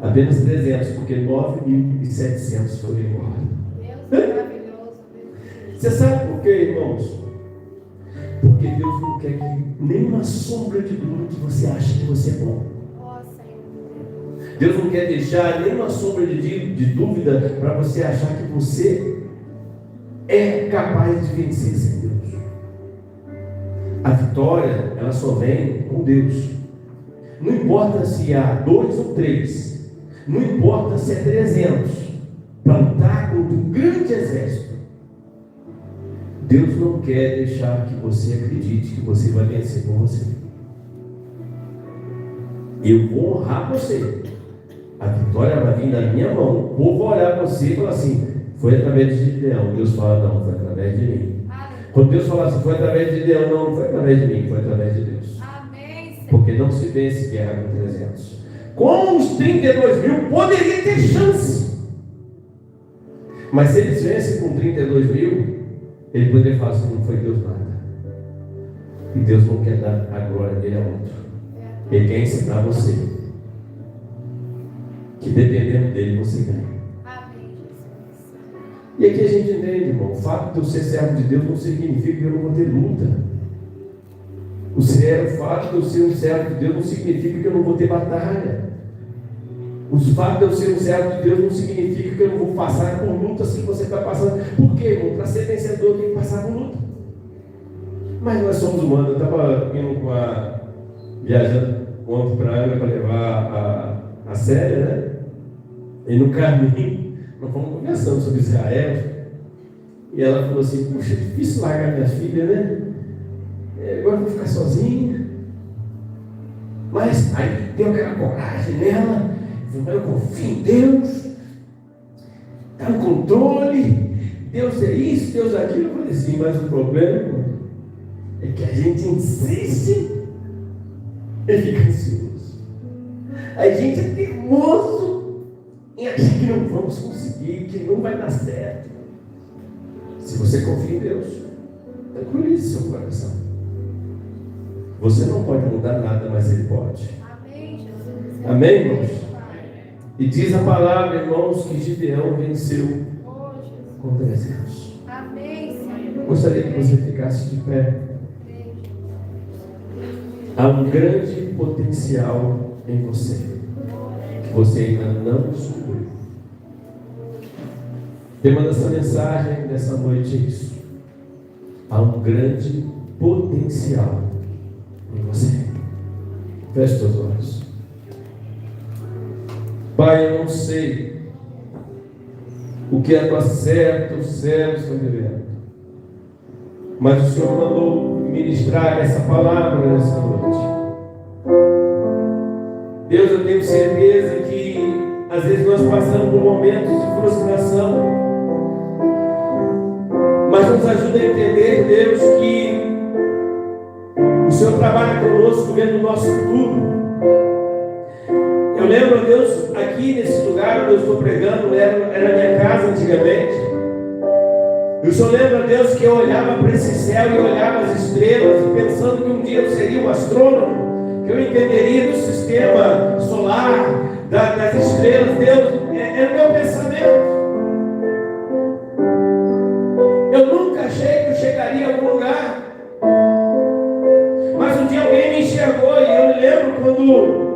apenas 300, porque 9.700 foram embora. Deus é maravilhoso. Você sabe por quê, irmãos? Porque Deus não quer que nenhuma sombra de dúvida que você ache que você é bom. Ó, Senhor. Deus não quer deixar nenhuma sombra de dúvida para você achar que você é capaz de vencer sem Deus. A vitória, ela só vem com Deus. Não importa se há 2 ou 3, Não importa se é 300, para lutar contra um grande exército. Deus não quer deixar que você acredite que você vai vencer com você. Eu vou honrar você. A vitória vai vir da minha mão. O povo vai olhar para você e falar assim: foi através de Gideão. Deus fala: não, foi através de mim. Quando Deus fala assim: foi através de Gideão, não foi através de mim, foi através de Deus. Porque não se vence guerra com 300. Com os 32 mil poderia ter chance. Mas se eles vencem com 32 mil, ele poderia falar assim: não foi Deus nada. E Deus não quer dar a glória dele a outro. Ele quer ensinar você que dependendo dele você ganha. E aqui a gente entende, irmão, o fato de eu ser servo de Deus não significa que eu não vou ter luta. O fato de eu ser um servo de Deus não significa que eu não vou ter batalha. O fato de eu ser um servo de Deus não significa que eu não vou passar por lutas que você está passando. Por quê, irmão? Para ser vencedor tem que passar por luta. Mas nós somos humanos. Eu estava viajando ontem para Angra para levar a Célia, né? E no caminho, nós fomos conversando sobre Israel. E ela falou assim: puxa, é difícil largar minha filha, né? Agora eu vou ficar sozinha. Mas aí deu aquela coragem nela. Eu confio em Deus. Está no controle. Deus é isso, Deus é aquilo. Eu falei assim: mas o problema é que a gente insiste e fica ansioso. A gente é teimoso em achar que não vamos conseguir, que não vai dar certo. Se você confia em Deus, tranquilize seu coração. Você não pode mudar nada, mas Ele pode. Amém, Jesus. Amém, irmãos? E diz a palavra, irmãos, que Gideão venceu com 300. Amém, Senhor. Gostaria que você ficasse de pé. Há um grande potencial em você, que você ainda não descobriu. O tema dessa mensagem, dessa noite, é isso. Há um grande potencial em você. Feche seus olhos. Pai, eu não sei o que a tua serva, os céus estão vivendo, mas o Senhor mandou ministrar essa palavra nessa noite. Deus, eu tenho certeza que às vezes nós passamos por momentos de frustração, mas nos ajuda a entender, Deus, que o Senhor trabalha conosco vendo o nosso futuro. Eu lembro, Deus, aqui nesse lugar onde eu estou pregando, era a minha casa antigamente. E o Senhor lembra, Deus, que eu olhava para esse céu e olhava as estrelas, pensando que um dia eu seria um astrônomo, que eu entenderia do sistema solar, das estrelas. Deus, era o meu pensamento. Eu nunca achei que eu chegaria a algum lugar. Mas um dia alguém me enxergou, e eu lembro quando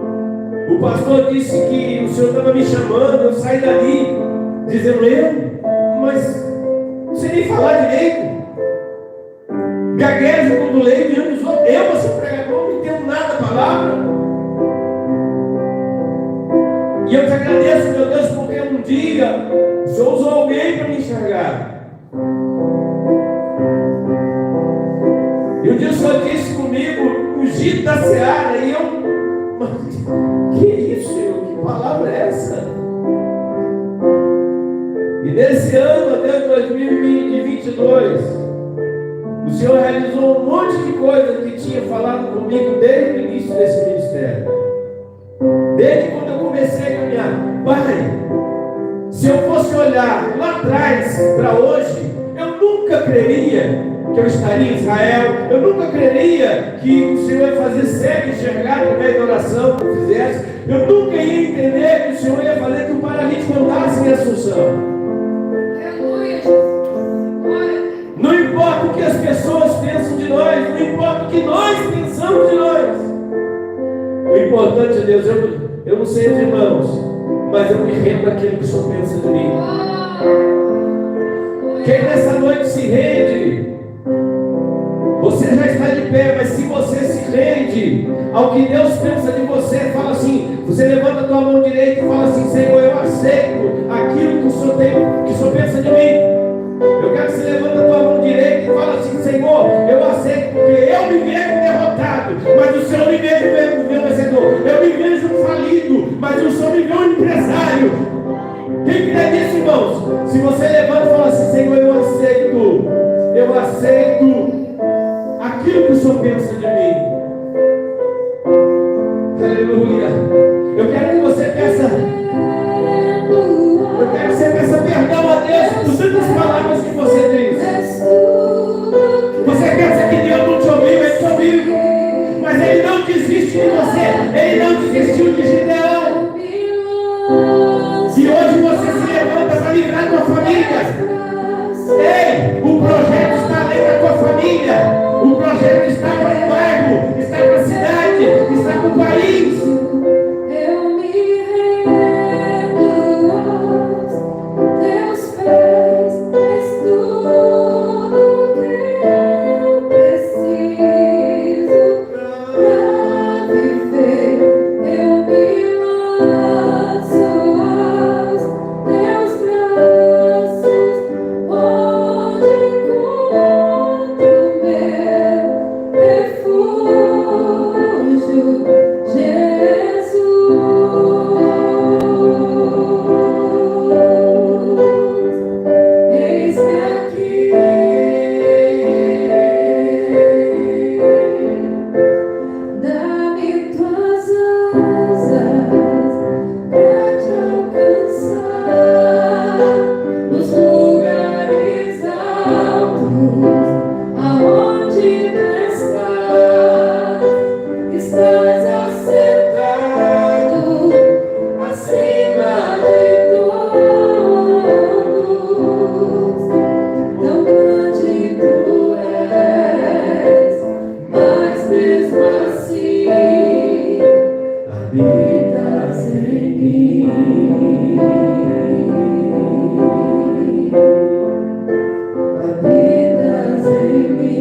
o pastor disse que o Senhor estava me chamando, eu saí dali dizendo: ele, mas não sei nem falar direito, gaguejo quando leio diante dos outros. Eu vou ser pregador, não entendo nada da palavra. E eu te agradeço, meu Deus, porque um dia o Senhor usou alguém para me enxergar. E um dia o Senhor disse comigo: ungido da seara. E eu: que isso, Senhor? Que palavra é essa? E nesse ano, até 2022, o Senhor realizou um monte de coisa que tinha falado comigo desde o início desse ministério. Desde quando eu comecei a caminhar. Pai, se eu fosse olhar lá atrás para hoje, eu nunca creria que eu estaria em Israel. Eu nunca creria que o Senhor ia fazer cego enxergar através da oração que eu fizesse. Eu nunca ia entender que o Senhor ia fazer que o paralítico andasse em Assunção. Não importa o que as pessoas pensam de nós, não importa o que nós pensamos de nós. O importante é Deus. Eu não sei os irmãos, mas eu me rendo àquilo que o Senhor pensa de mim. Quem nessa noite se rende, você já está de pé, mas se você se rende ao que Deus pensa de você, fala assim, você levanta a tua mão direita e fala assim: Senhor, Se você levanta e fala assim: Senhor, eu aceito aquilo que o Senhor pensa de mim. Aleluia. Eu quero que você peça perdão a Deus por tantas palavras que você diz. Você pensa que Deus não te ouviu, Ele te ouviu. Mas Ele não desiste de você. Ele não desistiu de Gideão. E hoje você se levanta para livrar tua família. Ei, o projeto está além da tua família. O projeto está para o bairro, está para a cidade, está para o país. Eu me rendo aos teus pés, és tudo que eu preciso para viver. Eu me lanço aos teus braços, onde encontro meu refúgio, Jesus. Eis-me aqui, dá-me tuas asas para te alcançar nos lugares altos, aonde tu estás assentado acima de todos. Tão grande tu és, mas mesmo assim habitas em mim. Habitas em mim.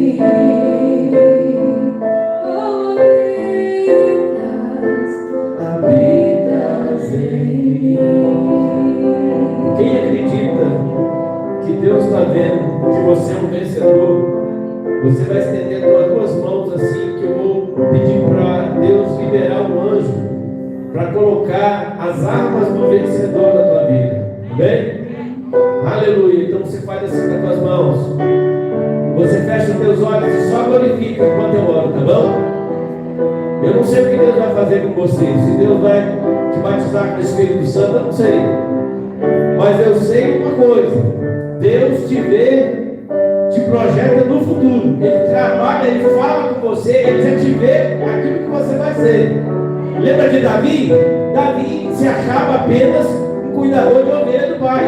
Oh, habitas em mim. Quem acredita que Deus está vendo que você é um vencedor, você vai estender as duas mãos assim, que eu vou pedir para Deus liberar um anjo para colocar as armas do vencedor na tua vida. Amém? Aleluia. Então você faz assim com as tuas mãos. Você fecha os teus olhos e só glorifica enquanto eu oro, tá bom? Eu não sei o que Deus vai fazer com você. Se Deus vai te batizar com o Espírito Santo, eu não sei. Mas eu sei uma coisa: Deus te vê, te projeta no futuro. Ele trabalha, Ele fala com você, Ele já te vê aquilo que você vai ser. Lembra de Davi? Davi se achava apenas um cuidador de ovelha do pai.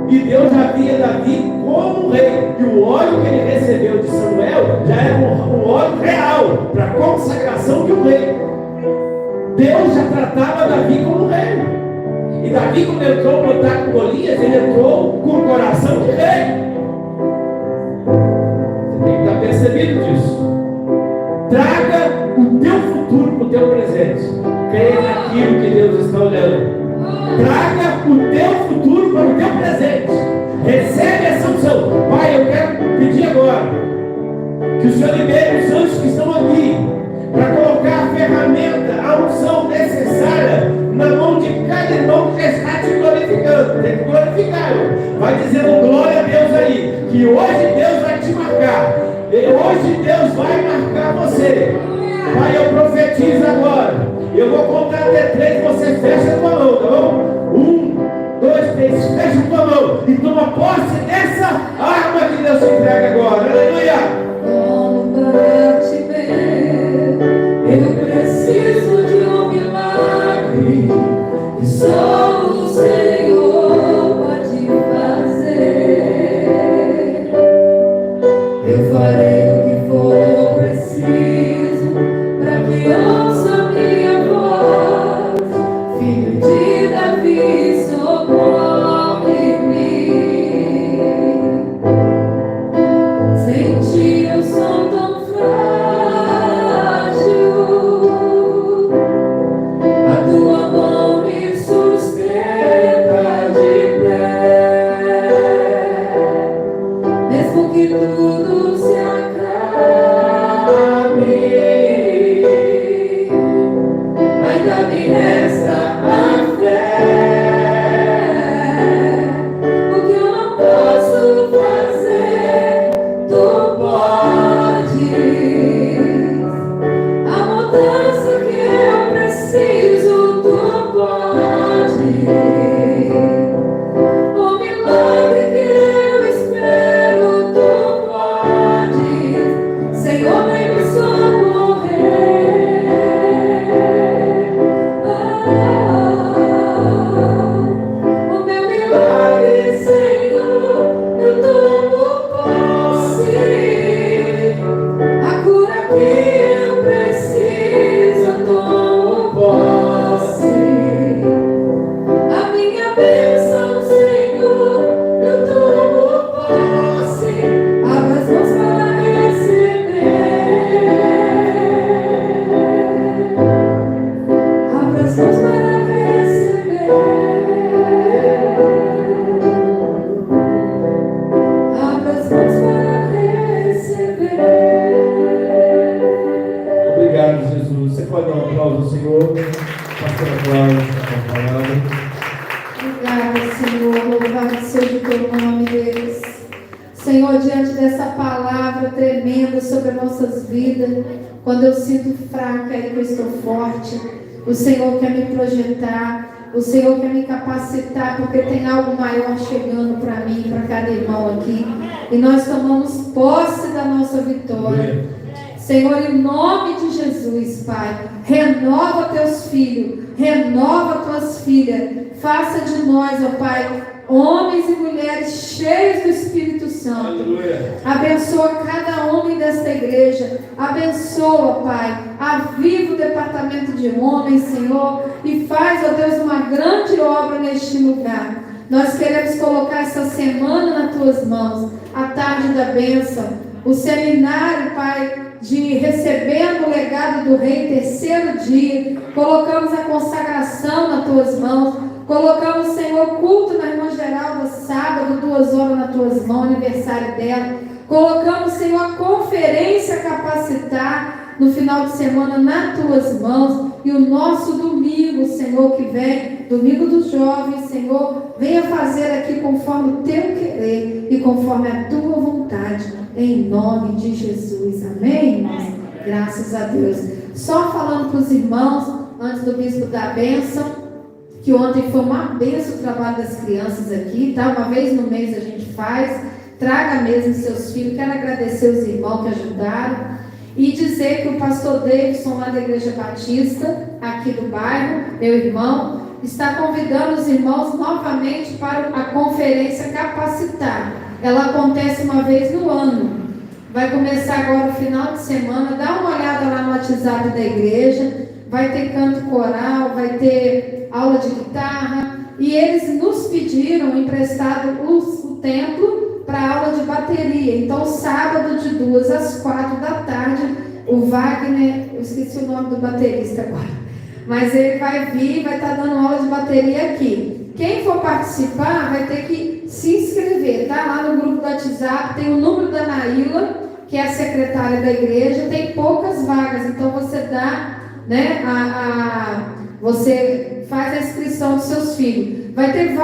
E Deus já via Davi como rei. E o óleo que ele recebeu de Samuel já era um óleo real para a consagração de um rei. Deus já tratava Davi como rei. E Davi, quando entrou para lutar com Golias, ele entrou com o coração de rei. Você tem que estar percebido disso. Traga o teu futuro para o teu presente. Creia naquilo que Deus está olhando. Traga o teu futuro para o teu presente. Recebe essa unção. Pai, eu quero pedir agora que o Senhor libere os anjos que estão aqui para colocar a ferramenta, a unção necessária na mão de cada irmão que já está te glorificando. Tem que glorificar. Vai dizendo glória a Deus aí, que hoje Deus vai te marcar. Hoje Deus vai marcar você. Pai, eu profetizo agora. Eu vou contar até 3, você fecha a tua mão, tá bom? 1, 2, 3, fecha a tua mão e toma posse dessa arma que Deus te entrega agora. Aleluia! Como para te ver, eu preciso de um milagre que só o Senhor pode fazer. Eu farei o que for preciso para que ouça minha voz. Filho de Davi, socorre-me. Sem ti eu sou tão frágil. A tua mão Pastora Cláudia, a palavra. Obrigada, Senhor. Louvado seja o teu nome, Deus. Senhor, diante dessa palavra tremenda sobre as nossas vidas, quando eu sinto fraca e que eu estou forte, o Senhor quer me projetar, o Senhor quer me capacitar, porque tem algo maior chegando para mim, para cada irmão aqui, e nós tomamos posse da nossa vitória. Senhor, em nome de Jesus, Pai, renova teus filhos, renova tuas filhas, faça de nós, ó Pai, homens e mulheres cheios do Espírito Santo. Aleluia. Abençoa cada homem desta igreja, abençoa, Pai, aviva o departamento de homens, Senhor, e faz, ó Deus, uma grande obra neste lugar. Nós queremos colocar essa semana nas tuas mãos, a tarde da bênção, o seminário, Pai, de recebendo o legado do Rei, terceiro dia. Colocamos a consagração nas tuas mãos, colocamos, Senhor, culto na irmã Geralda, sábado, 2 horas nas tuas mãos, aniversário dela. Colocamos, Senhor, a conferência capacitar no final de semana nas tuas mãos. E o nosso domingo, Senhor, que vem, domingo dos jovens, Senhor, venha fazer aqui conforme o teu querer e conforme a tua vontade, em nome de Jesus. Amém, irmãos? Graças a Deus. Só falando para os irmãos, antes do bispo dar a bênção, que ontem foi uma bênção o trabalho das crianças aqui, tá? Uma vez no mês a gente faz, traga mesmo seus filhos. Quero agradecer os irmãos que ajudaram e dizer que o pastor Davidson, lá da Igreja Batista, aqui do bairro, meu irmão, está convidando os irmãos novamente para a conferência capacitar. Ela acontece uma vez no ano. Vai começar agora o final de semana. Dá uma olhada lá no WhatsApp da igreja. Vai ter canto coral, vai ter aula de guitarra. E eles nos pediram emprestado o templo para aula de bateria. Então, sábado de 2 às 4 da tarde, o Wagner, eu esqueci o nome do baterista agora, mas ele vai vir, vai estar dando aula de bateria aqui. Quem for participar vai ter que se inscrever, tá? Lá no grupo do WhatsApp tem o número da Naíla, que é a secretária da igreja, tem poucas vagas, então você dá, né, você faz a inscrição dos seus filhos. Vai ter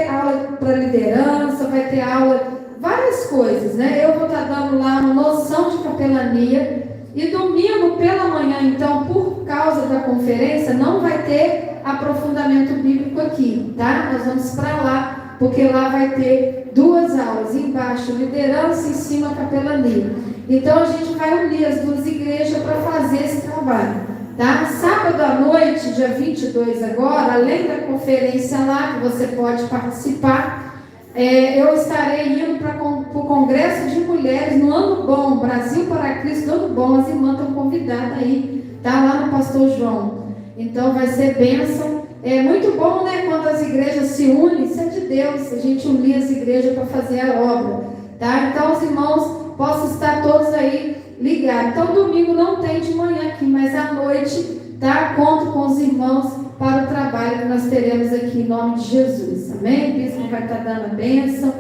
aula para liderança, vai ter aula, várias coisas, né? Eu vou estar dando lá uma noção de capelania. E domingo pela manhã, então, por causa da conferência, não vai ter aprofundamento bíblico aqui, tá? Nós vamos para lá, porque lá vai ter 2 aulas, embaixo liderança, em cima capelania. Então a gente vai unir as 2 igrejas para fazer esse trabalho, tá? Sábado à noite, dia 22 agora, além da conferência lá, que você pode participar, eu estarei indo para o Congresso de Mulheres no Ano Bom, Brasil para Cristo, Ano Bom. As irmãs estão convidadas aí, tá? Lá no Pastor João. Então vai ser bênção. É muito bom, né? Quando as igrejas se unem, isso é de Deus, a gente unir as igrejas para fazer a obra, tá? Então os irmãos possam estar todos aí ligados. Então domingo não tem de manhã aqui, mas à noite, tá? Conto com os irmãos para o trabalho que nós teremos aqui em nome de Jesus. Amém? O bispo vai estar dando a bênção.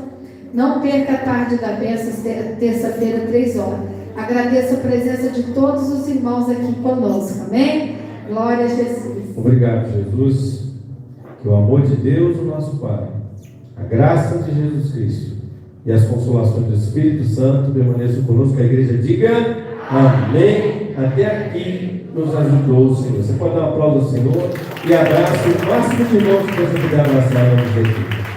Não perca a tarde da bênção, terça-feira, 3 horas. Agradeço a presença de todos os irmãos aqui conosco. Amém? Glória a Jesus. Obrigado, Jesus. Que o amor de Deus, o nosso Pai, a graça de Jesus Cristo e as consolações do Espírito Santo permaneçam conosco. Que a igreja diga amém. Até aqui nos ajudou o Senhor. Você pode dar um aplauso ao Senhor e abraço o máximo de irmãos que você puder abraçar no jeito.